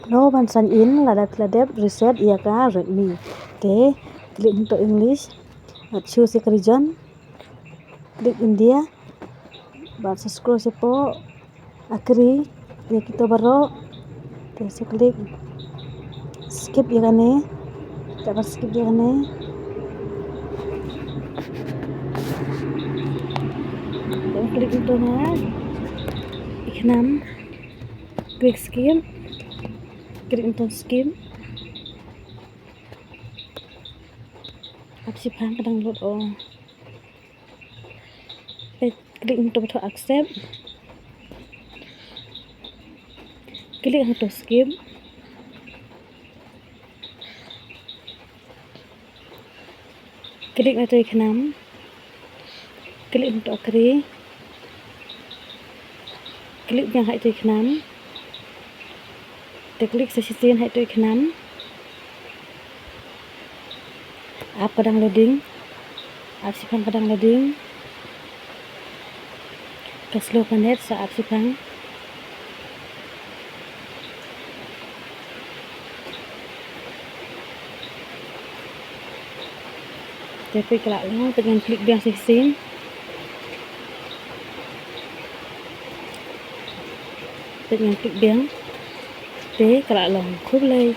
No ban sign in ladap reset iaka Redmi. Okay, klik untuk English. Choose a region. Klik India. Baca scroll sepo. Akhiri ya kita baru. Terus klik skip ya kan ni. Tak skip ya kan ni. Dan klik untuk na. Iknam. Klik skip. Klik untuk skip. Apsi phang kadang load on. Klik untuk button accept. Klik untuk skip. Klik untuk iknam. Klik untuk akhiri. Klik yang hai tu iknam. Klik sesitin hai tu iknam. App kadang loading. App sipang kadang loading. Ke slow connect sa app sipang. Tapi kelak lang dengan klik yang sesin. Dengan klik yang. Thế các bạn lòng khúc lây